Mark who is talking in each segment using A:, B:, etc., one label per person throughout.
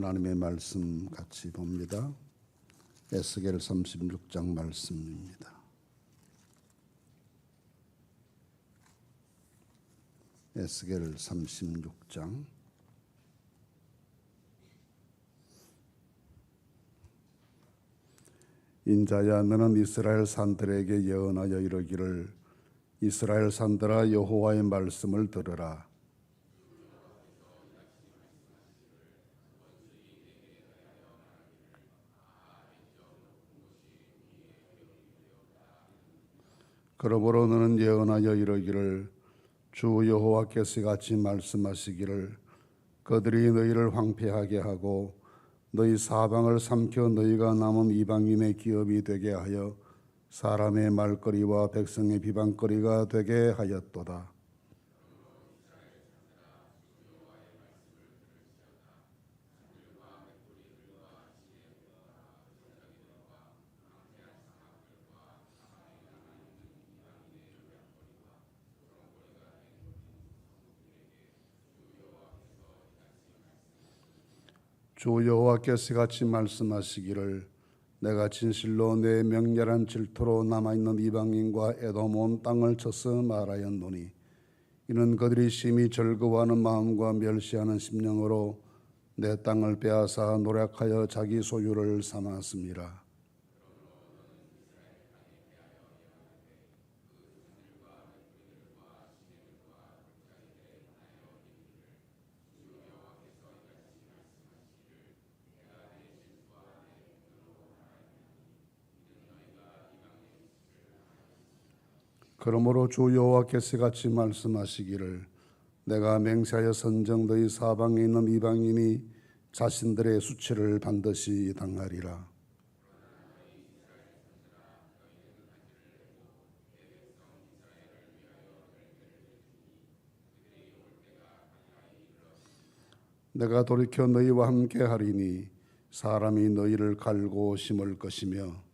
A: 하나님의 말씀 같이 봅니다. 에스겔 36장 말씀입니다. 에스겔 36장 인자야, 너는 이스라엘 산들에게 예언하여 이르기를, 이스라엘 산들아, 여호와의 말씀을 들으라. 그러므로 너는 예언하여 이르기를, 주 여호와께서 같이 말씀하시기를, 그들이 너희를 황폐하게 하고 너희 사방을 삼켜 너희가 남은 이방인의 기업이 되게 하여 사람의 말거리와 백성의 비방거리가 되게 하였도다. 주 여호와께서 같이 말씀하시기를, 내가 진실로 내 명렬한 질투로 남아있는 이방인과 에돔 온 땅을 쳐서 말하였노니, 이는 그들이 심히 즐거워하는 마음과 멸시하는 심령으로 내 땅을 빼앗아 노력하여 자기 소유를 삼았습니다. 그러므로 주 여호와께서 같이 말씀하시기를, 내가 맹세하여 선정 너희 사방에 있는 이방인이 자신들의 수치를 반드시 당하리라. 내가 돌이켜 너희와 함께 하리니 사람이 너희를 갈고 심을 것이며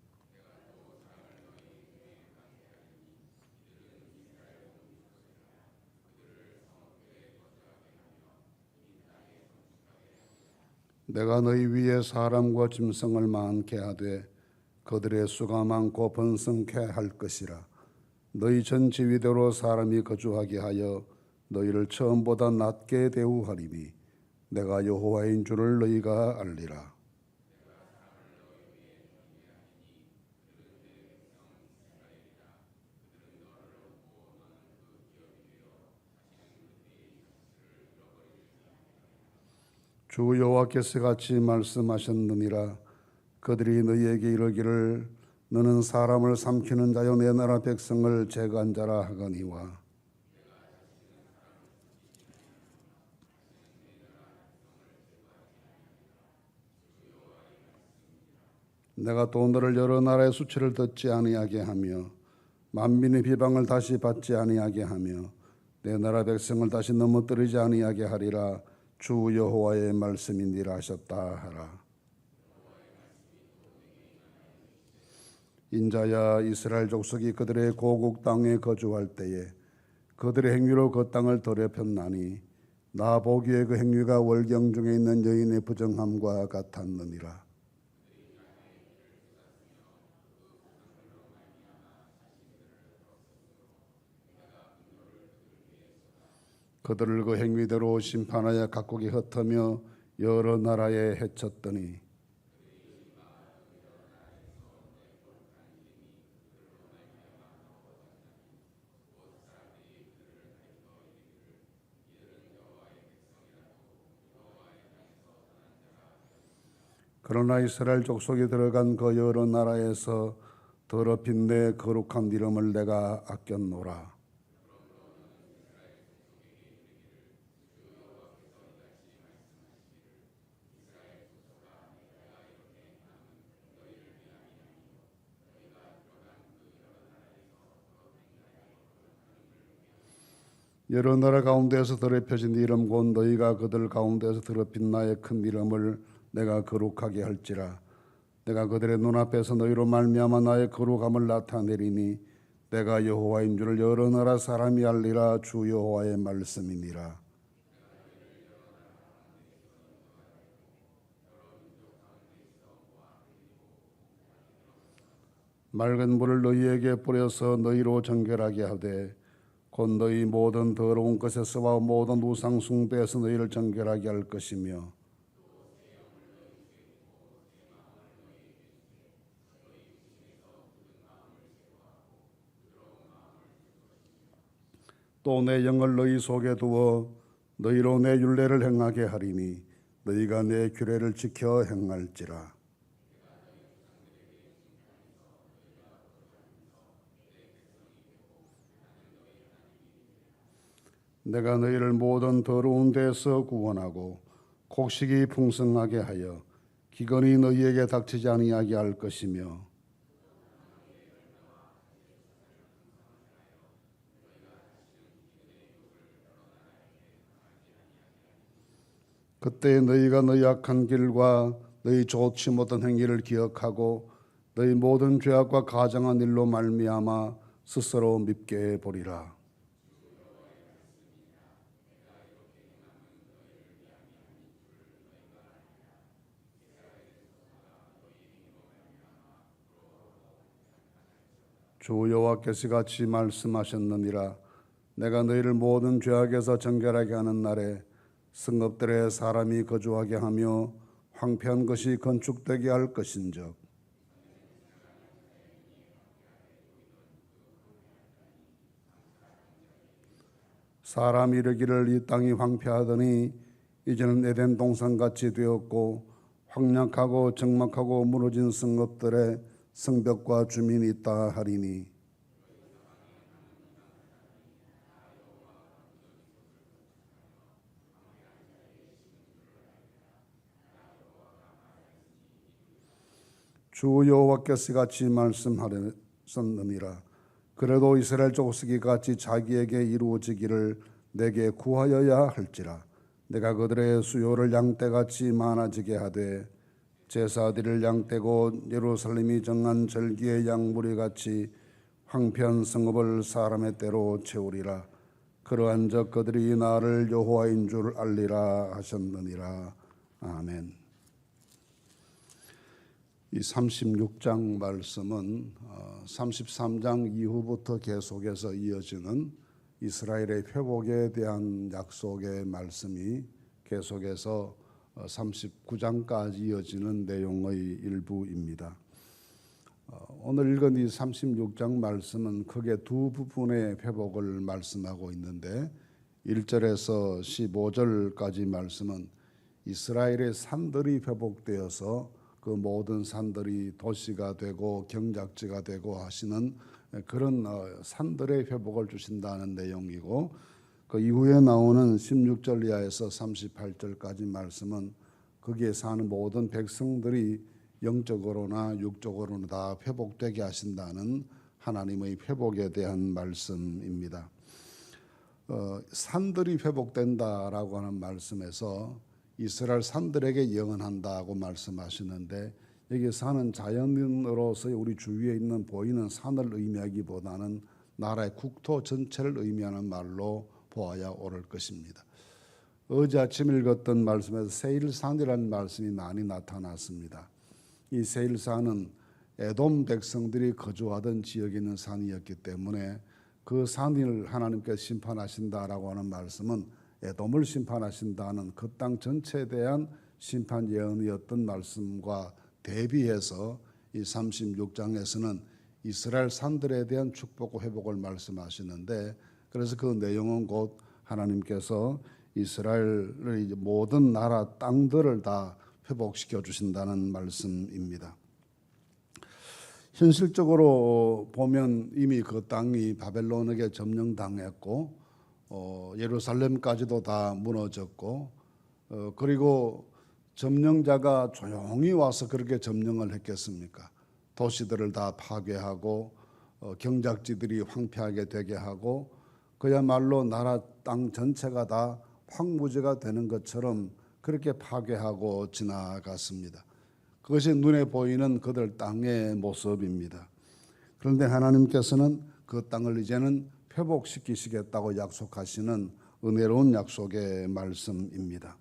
A: 내가 너희 위에 사람과 짐승을 많게 하되 그들의 수가 많고 번성케 할 것이라. 너희 전 지위대로 사람이 거주하게 하여 너희를 처음보다 낮게 대우하리니 내가 여호와인 줄을 너희가 알리라. 주 여호와께서 같이 말씀하셨느니라. 그들이 너희에게 이르기를, 너는 사람을 삼키는 자여 내 나라 백성을 제거한 자라 하거니와, 내가 또 너를 여러 나라의 수치를 듣지 아니하게 하며 만민의 비방을 다시 받지 아니하게 하며 내 나라 백성을 다시 넘어뜨리지 아니하게 하리라. 주 여호와의 말씀이니라 하셨다 하라. 인자야, 이스라엘 족속이 그들의 고국 땅에 거주할 때에 그들의 행위로 그 땅을 더럽혔나니 나 보기에 그 행위가 월경 중에 있는 여인의 부정함과 같았느니라. 그들을 그 행위대로 심판하여 각국이 흩으며 여러 나라에 해쳤더니 그러나 이스라엘 족속이 들어간 그 여러 나라에서 더럽힌 내 거룩한 이름을 내가 아꼈노라. 여러 나라 가운데에서 더럽혀진 이름 곧 너희가 그들 가운데에서 더럽힌 나의 큰 이름을 내가 거룩하게 할지라. 내가 그들의 눈앞에서 너희로 말미암아 나의 거룩함을 나타내리니 내가 여호와인 줄을 여러 나라 사람이 알리라. 주 여호와의 말씀이니라. 맑은 물을 너희에게 뿌려서 너희로 정결하게 하되 곧 너희 모든 더러운 것에서와 모든 우상 숭배에서 너희를 정결하게 할 것이며 또 내 영을 너희 속에 두어 너희로 내 율례를 행하게 하리니 너희가 내 규례를 지켜 행할지라. 내가 너희를 모든 더러운 데서 구원하고 곡식이 풍성하게 하여 기근이 너희에게 닥치지 아니하게 할 것이며 그때 너희가 너희 악한 길과 너희 좋지 못한 행위를 기억하고 너희 모든 죄악과 가증한 일로 말미암아 스스로 밉게 보리라. 주 여호와께서 같이 말씀하셨느니라. 내가 너희를 모든 죄악에서 정결하게 하는 날에 성읍들에 사람이 거주하게 하며 황폐한 것이 건축되게 할 것인즉 사람이 이르기를 이 땅이 황폐하더니 이제는 에덴 동산같이 되었고 황량하고 적막하고 무너진 성읍들에 성벽과 주민이 있다 하리니 주 여호와께서 같이 말씀하셨느니라. 그래도 이스라엘 족속이 같이 자기에게 이루어지기를 내게 구하여야 할지라. 내가 그들의 수요를 양떼같이 많아지게 하되 제사드릴 양떼고 예루살렘이 정한 절기의 양무리같이 황폐한 성읍을 사람의 때로 채우리라. 그러한 적 그들이 나를 여호와인 줄 알리라 하셨느니라. 아멘. 이 36장 말씀은 33장 이후부터 계속해서 이어지는 이스라엘의 회복에 대한 약속의 말씀이 계속해서 39장까지 이어지는 내용의 일부입니다. 오늘 읽은 이 36장 말씀은 크게 두 부분의 회복을 말씀하고 있는데 1절에서 15절까지 말씀은 이스라엘의 산들이 회복되어서 그 모든 산들이 도시가 되고 경작지가 되고 하시는 그런 산들의 회복을 주신다는 내용이고 그 이후에 나오는 16절 이하에서 38절까지 말씀은 거기에 사는 모든 백성들이 영적으로나 육적으로나 다 회복되게 하신다는 하나님의 회복에 대한 말씀입니다. 산들이 회복된다라고 하는 말씀에서 이스라엘 산들에게 영원한다고 말씀하시는데 여기 사는 자연인으로서 우리 주위에 있는 보이는 산을 의미하기보다는 나라의 국토 전체를 의미하는 말로 보아야 옳을 것입니다. 어제 아침 읽었던 말씀에서 세일산이라는 말씀이 많이 나타났습니다. 이 세일산은 에돔 백성들이 거주하던 지역에 있는 산이었기 때문에 그 산을 하나님께서 심판하신다라고 하는 말씀은 에돔을 심판하신다는 그 땅 전체에 대한 심판 예언이었던 말씀과 대비해서 이 36장에서는 이스라엘 산들에 대한 축복과 회복을 말씀하시는데 그래서 그 내용은 곧 하나님께서 이스라엘의 모든 나라 땅들을 다 회복시켜 주신다는 말씀입니다. 현실적으로 보면 이미 그 땅이 바벨론에게 점령당했고 예루살렘까지도 다 무너졌고 그리고 점령자가 조용히 와서 그렇게 점령을 했겠습니까? 도시들을 다 파괴하고 경작지들이 황폐하게 되게 하고 그야말로 나라 땅 전체가 다 황무지가 되는 것처럼 그렇게 파괴하고 지나갔습니다. 그것이 눈에 보이는 그들 땅의 모습입니다. 그런데 하나님께서는 그 땅을 이제는 회복시키시겠다고 약속하시는 은혜로운 약속의 말씀입니다.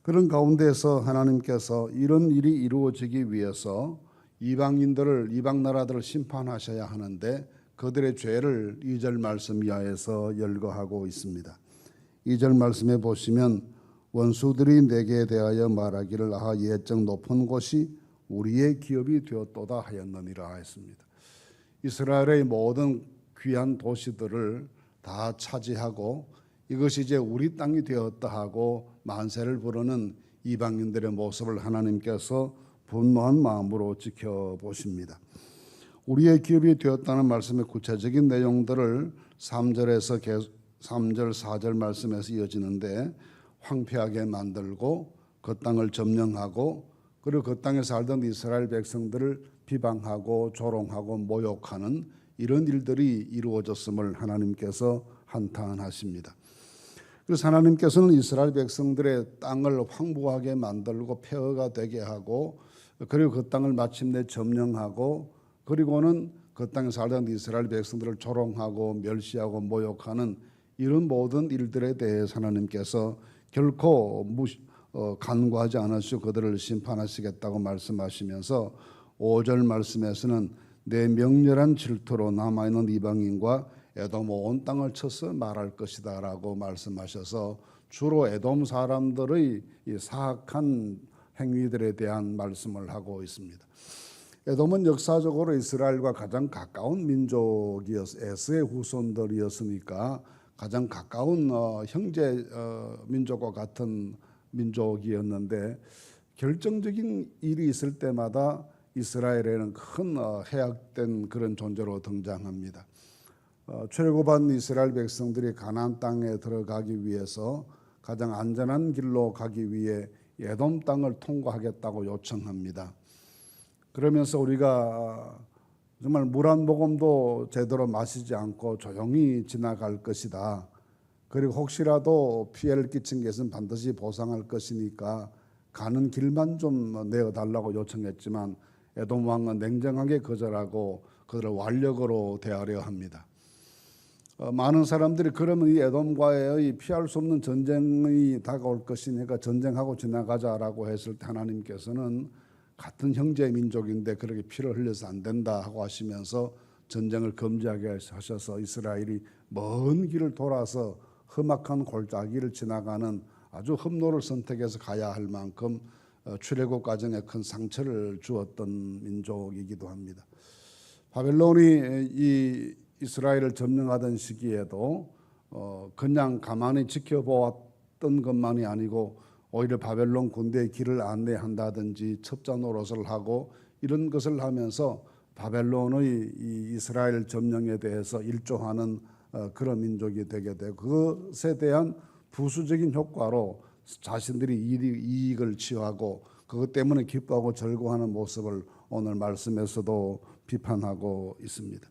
A: 그런 가운데서 하나님께서 이런 일이 이루어지기 위해서 이방 나라들을 심판하셔야 하는데 그들의 죄를 2절 말씀 이하에서 열거하고 있습니다. 2절 말씀에 보시면 원수들이 내게 대하여 말하기를 아하 예적 높은 곳이 우리의 기업이 되었도다 하였느니라 했습니다. 이스라엘의 모든 귀한 도시들을 다 차지하고 이것이 이제 우리 땅이 되었다 하고 만세를 부르는 이방인들의 모습을 하나님께서 분노한 마음으로 지켜보십니다. 우리의 기업이 되었다는 말씀의 구체적인 내용들을 3절, 4절 말씀에서 이어지는데 황폐하게 만들고 그 땅을 점령하고 그리고 그 땅에 살던 이스라엘 백성들을 비방하고 조롱하고 모욕하는 이런 일들이 이루어졌음을 하나님께서 한탄하십니다. 그래서 하나님께서는 이스라엘 백성들의 땅을 황무하게 만들고 폐허가 되게 하고 그리고 그 땅을 마침내 점령하고 그리고는 그 땅에 살던 이스라엘 백성들을 조롱하고 멸시하고 모욕하는 이런 모든 일들에 대해서 하나님께서 결코 간과하지 않으시고 그들을 심판하시겠다고 말씀하시면서 5절 말씀에서는 내 명렬한 질투로 남아있는 이방인과 에돔 온 땅을 쳐서 말할 것이다 라고 말씀하셔서 주로 에돔 사람들의 이 사악한 행위들에 대한 말씀을 하고 있습니다. 에돔은 역사적으로 이스라엘과 가장 가까운 에스의 후손들이었으니까 가장 가까운 형제 민족과 같은 민족이었는데 결정적인 일이 있을 때마다 이스라엘에는 큰 해악된 그런 존재로 등장합니다. 출애굽한 이스라엘 백성들이 가나안 땅에 들어가기 위해서 가장 안전한 길로 가기 위해 에돔 땅을 통과하겠다고 요청합니다. 그러면서 우리가 정말 물 한 모금도 제대로 마시지 않고 조용히 지나갈 것이다. 그리고 혹시라도 피해를 끼친 것은 반드시 보상할 것이니까 가는 길만 좀 내어달라고 요청했지만 에돔 왕은 냉정하게 거절하고 그들을 완력으로 대하려 합니다. 많은 사람들이 그러면 이 에돔과의 피할 수 없는 전쟁이 다가올 것이니까 전쟁하고 지나가자라고 했을 때 하나님께서는 같은 형제 민족인데 그렇게 피를 흘려서 안 된다 하고 하시면서 전쟁을 금지하게 하셔서 이스라엘이 먼 길을 돌아서 험악한 골짜기를 지나가는 아주 험로를 선택해서 가야 할 만큼 출애굽 과정에 큰 상처를 주었던 민족이기도 합니다. 바벨론이 이 이스라엘을 점령하던 시기에도 그냥 가만히 지켜보았던 것만이 아니고 오히려 바벨론 군대의 길을 안내한다든지 첩자 노릇을 하고 이런 것을 하면서 바벨론의 이 이스라엘 점령에 대해서 일조하는 그런 민족이 되게 되고 그것에 대한 부수적인 효과로 자신들이 이익을 취하고 그것 때문에 기뻐하고 즐거워하는 모습을 오늘 말씀에서도 비판하고 있습니다.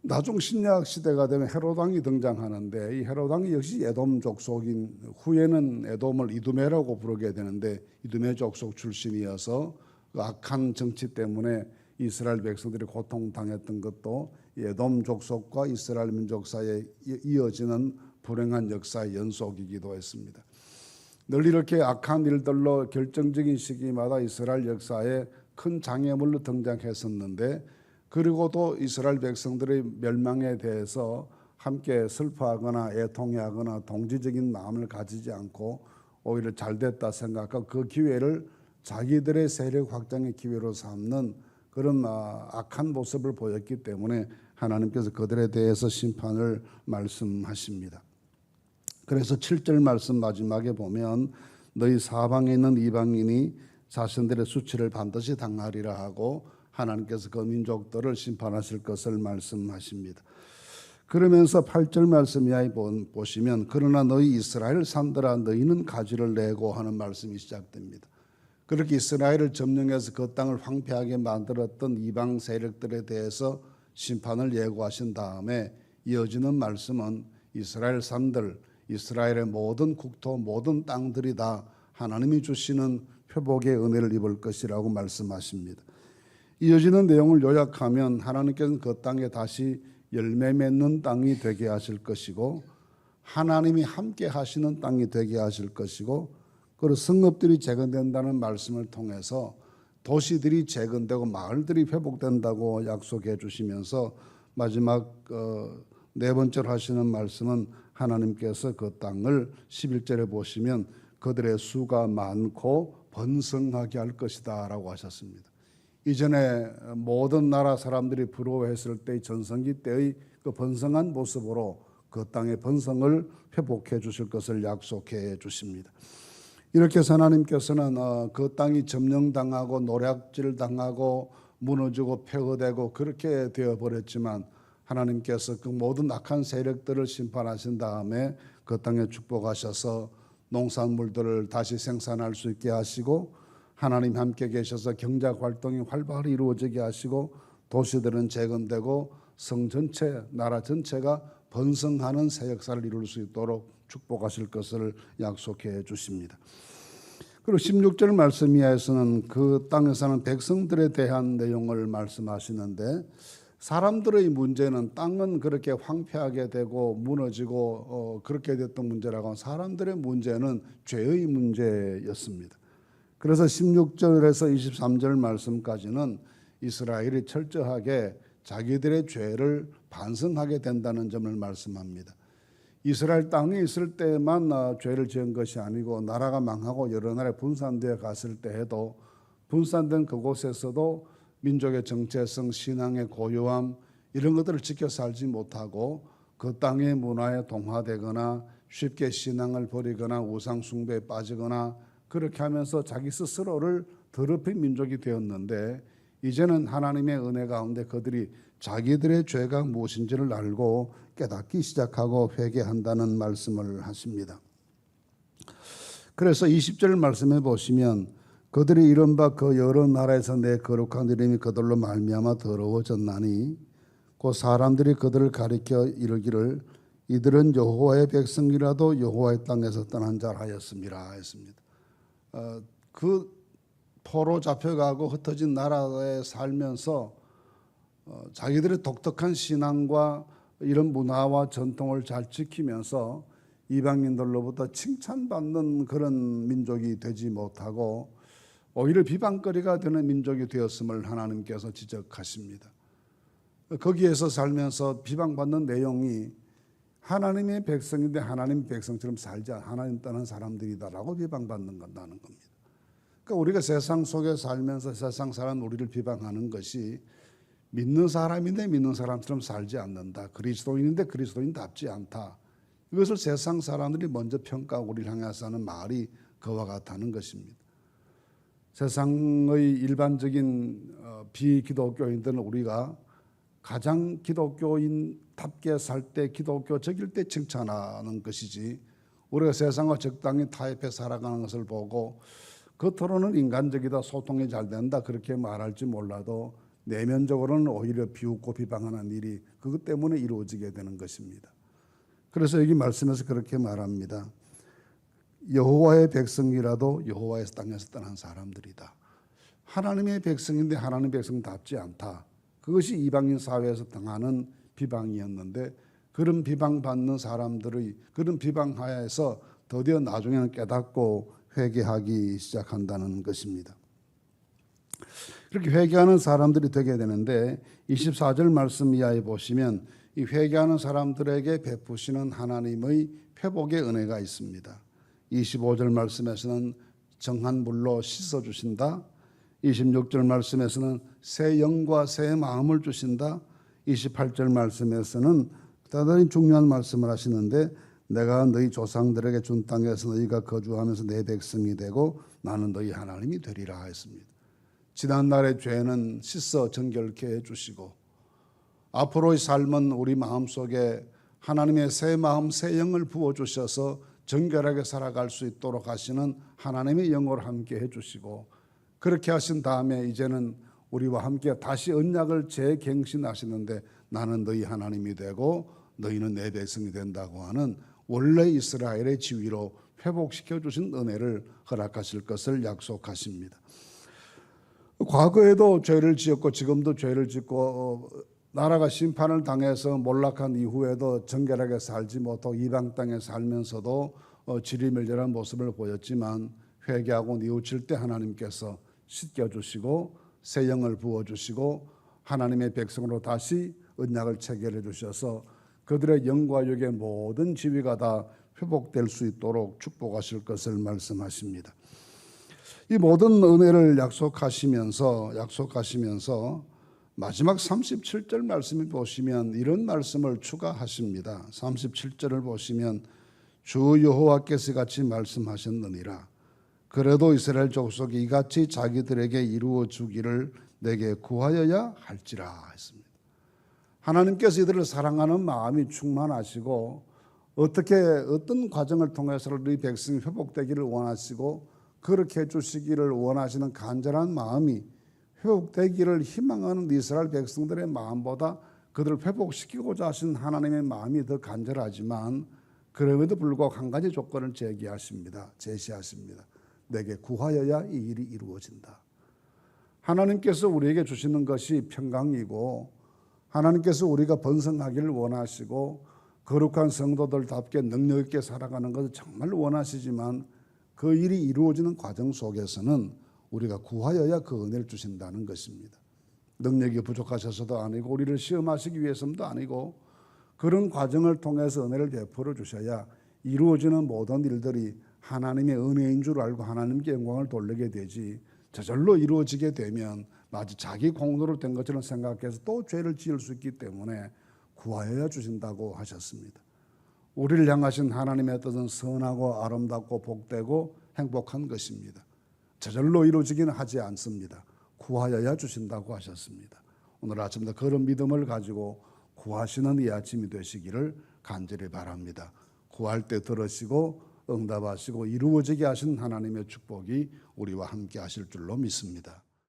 A: 나중 신약 시대가 되면 헤롯 왕이 등장하는데 이 헤롯 왕이 역시 에돔 족속인 후에는 에돔을 이두메라고 부르게 되는데 이두메 족속 출신이어서 그 악한 정치 때문에 이스라엘 백성들이 고통당했던 것도 에돔 족속과 이스라엘 민족 사이에 이어지는 불행한 역사의 연속이기도 했습니다. 늘 이렇게 악한 일들로 결정적인 시기마다 이스라엘 역사에 큰 장애물로 등장했었는데 그리고도 이스라엘 백성들의 멸망에 대해서 함께 슬퍼하거나 애통해하거나 동지적인 마음을 가지지 않고 오히려 잘됐다 생각하고 그 기회를 자기들의 세력 확장의 기회로 삼는 그런 악한 모습을 보였기 때문에 하나님께서 그들에 대해서 심판을 말씀하십니다. 그래서 7절 말씀 마지막에 보면 너희 사방에 있는 이방인이 자신들의 수치를 반드시 당하리라 하고 하나님께서 그 민족들을 심판하실 것을 말씀하십니다. 그러면서 8절 말씀 이하에 보시면 그러나 너희 이스라엘 산들아 너희는 가지를 내고 하는 말씀이 시작됩니다. 그렇게 이스라엘을 점령해서 그 땅을 황폐하게 만들었던 이방 세력들에 대해서 심판을 예고하신 다음에 이어지는 말씀은 이스라엘 산들, 이스라엘의 모든 국토, 모든 땅들이 다 하나님이 주시는 회복의 은혜를 입을 것이라고 말씀하십니다. 이어지는 내용을 요약하면 하나님께서는 그 땅에 다시 열매 맺는 땅이 되게 하실 것이고 하나님이 함께 하시는 땅이 되게 하실 것이고 그리고 성읍들이 재건된다는 말씀을 통해서 도시들이 재건되고 마을들이 회복된다고 약속해 주시면서 마지막 네 번째로 하시는 말씀은 하나님께서 그 땅을 11절에 보시면 그들의 수가 많고 번성하게 할 것이다 라고 하셨습니다. 이전에 모든 나라 사람들이 부러워했을 때의 전성기 때의 그 번성한 모습으로 그 땅의 번성을 회복해 주실 것을 약속해 주십니다. 이렇게 해서 하나님께서는 그 땅이 점령당하고 노략질당하고 무너지고 폐허되고 그렇게 되어버렸지만 하나님께서 그 모든 악한 세력들을 심판하신 다음에 그 땅에 축복하셔서 농산물들을 다시 생산할 수 있게 하시고 하나님 함께 계셔서 경제학 활동이 활발히 이루어지게 하시고 도시들은 재건되고 성 전체, 나라 전체가 번성하는 새 역사를 이룰 수 있도록 축복하실 것을 약속해 주십니다. 그리고 16절 말씀 이하에서는 그 땅에 사는 백성들에 대한 내용을 말씀하시는데 사람들의 문제는 땅은 그렇게 황폐하게 되고 무너지고 그렇게 됐던 문제라고 사람들의 문제는 죄의 문제였습니다. 그래서 16절에서 23절 말씀까지는 이스라엘이 철저하게 자기들의 죄를 반성하게 된다는 점을 말씀합니다. 이스라엘 땅에 있을 때만 죄를 지은 것이 아니고 나라가 망하고 여러 나라에 분산되어 갔을 때에도 분산된 그곳에서도 민족의 정체성, 신앙의 고요함 이런 것들을 지켜 살지 못하고 그 땅의 문화에 동화되거나 쉽게 신앙을 버리거나 우상 숭배에 빠지거나 그렇게 하면서 자기 스스로를 더럽힌 민족이 되었는데 이제는 하나님의 은혜 가운데 그들이 자기들의 죄가 무엇인지를 알고 깨닫기 시작하고 회개한다는 말씀을 하십니다. 그래서 20절 말씀해 보시면 그들이 이른바 그 여러 나라에서 내 거룩한 이름이 그들로 말미암아 더러워졌나니 그 사람들이 그들을 가리켜 이르기를 이들은 여호와의 백성이라도 여호와의 땅에서 떠난 자라 하였음이라 했습니다. 그 포로 잡혀가고 흩어진 나라에 살면서 자기들의 독특한 신앙과 이런 문화와 전통을 잘 지키면서 이방인들로부터 칭찬받는 그런 민족이 되지 못하고 오히려 비방거리가 되는 민족이 되었음을 하나님께서 지적하십니다. 거기에서 살면서 비방받는 내용이 하나님의 백성인데 하나님 백성처럼 살지 않아 하나님 떠난 사람들이다라고 비방받는 건다는 겁니다. 그러니까 우리가 세상 속에 살면서 세상 사람 우리를 비방하는 것이 믿는 사람인데 믿는 사람처럼 살지 않는다. 그리스도인인데 그리스도인답지 않다. 이것을 세상 사람들이 먼저 평가하고 우리를 향해서 하는 말이 그와 같다는 것입니다. 세상의 일반적인 비기독교인들은 우리가 가장 기독교인답게 살 때 기독교적일 때 칭찬하는 것이지 우리가 세상과 적당히 타협해 살아가는 것을 보고 겉으로는 인간적이다 소통이 잘 된다 그렇게 말할지 몰라도 내면적으로는 오히려 비웃고 비방하는 일이 그것 때문에 이루어지게 되는 것입니다. 그래서 여기 말씀에서 그렇게 말합니다. 여호와의 백성이라도 여호와의 땅에서 떠난 사람들이다. 하나님의 백성인데 하나님의 백성답지 않다. 그것이 이방인 사회에서 당하는 비방이었는데 그런 비방받는 사람들의 그런 비방하에서 드디어 나중에는 깨닫고 회개하기 시작한다는 것입니다. 그렇게 회개하는 사람들이 되게 되는데 24절 말씀 이하에 보시면 이 회개하는 사람들에게 베푸시는 하나님의 회복의 은혜가 있습니다. 25절 말씀에서는 정한 물로 씻어주신다. 26절 말씀에서는 새 영과 새 마음을 주신다. 28절 말씀에서는 대단히 중요한 말씀을 하시는데 내가 너희 조상들에게 준 땅에서 너희가 거주하면서 내 백성이 되고 나는 너희 하나님이 되리라 했습니다. 지난날의 죄는 씻어 정결케 해주시고 앞으로의 삶은 우리 마음속에 하나님의 새 마음 새 영을 부어주셔서 정결하게 살아갈 수 있도록 하시는 하나님의 영으로 함께 해주시고 그렇게 하신 다음에 이제는 우리와 함께 다시 언약을 재갱신하시는데 나는 너희 하나님이 되고 너희는 내 백성이 된다고 하는 원래 이스라엘의 지위로 회복시켜 주신 은혜를 허락하실 것을 약속하십니다. 과거에도 죄를 지었고 지금도 죄를 짓고 나라가 심판을 당해서 몰락한 이후에도 정결하게 살지 못하고 이방 땅에 살면서도 지리멸렬한 모습을 보였지만 회개하고 뉘우칠 때 하나님께서 씻겨주시고 새 영을 부어주시고 하나님의 백성으로 다시 언약을 체결해 주셔서 그들의 영과 육의 모든 지위가 다 회복될 수 있도록 축복하실 것을 말씀하십니다. 이 모든 은혜를 약속하시면서 마지막 37절 말씀을 보시면 이런 말씀을 추가하십니다. 37절을 보시면 주 여호와께서 같이 말씀하셨느니라. 그래도 이스라엘 족속이 이같이 자기들에게 이루어 주기를 내게 구하여야 할지라 했습니다. 하나님께서 이들을 사랑하는 마음이 충만하시고 어떤 과정을 통해서라도 이 백성이 회복되기를 원하시고 그렇게 해주시기를 원하시는 간절한 마음이 회복되기를 희망하는 이스라엘 백성들의 마음보다 그들을 회복시키고자 하신 하나님의 마음이 더 간절하지만 그럼에도 불구하고 한 가지 조건을 제시하십니다. 내게 구하여야 이 일이 이루어진다. 하나님께서 우리에게 주시는 것이 평강이고 하나님께서 우리가 번성하기를 원하시고 거룩한 성도들답게 능력 있게 살아가는 것을 정말 원하시지만 그 일이 이루어지는 과정 속에서는 우리가 구하여야 그 은혜를 주신다는 것입니다. 능력이 부족하셔서도 아니고 우리를 시험하시기 위해서도 아니고 그런 과정을 통해서 은혜를 베풀어 주셔야 이루어지는 모든 일들이 하나님의 은혜인 줄 알고 하나님께 영광을 돌리게 되지 저절로 이루어지게 되면 마치 자기 공로로 된 것처럼 생각해서 또 죄를 지을 수 있기 때문에 구하여야 주신다고 하셨습니다. 우리를 향하신 하나님의 뜻은 선하고 아름답고 복되고 행복한 것입니다. 저절로 이루어지기는 하지 않습니다. 구하여야 주신다고 하셨습니다. 오늘 아침도 그런 믿음을 가지고 구하시는 이 아침이 되시기를 간절히 바랍니다. 구할 때 들으시고 응답하시고 이루어지게 하신 하나님의 축복이 우리와 함께 하실 줄로 믿습니다.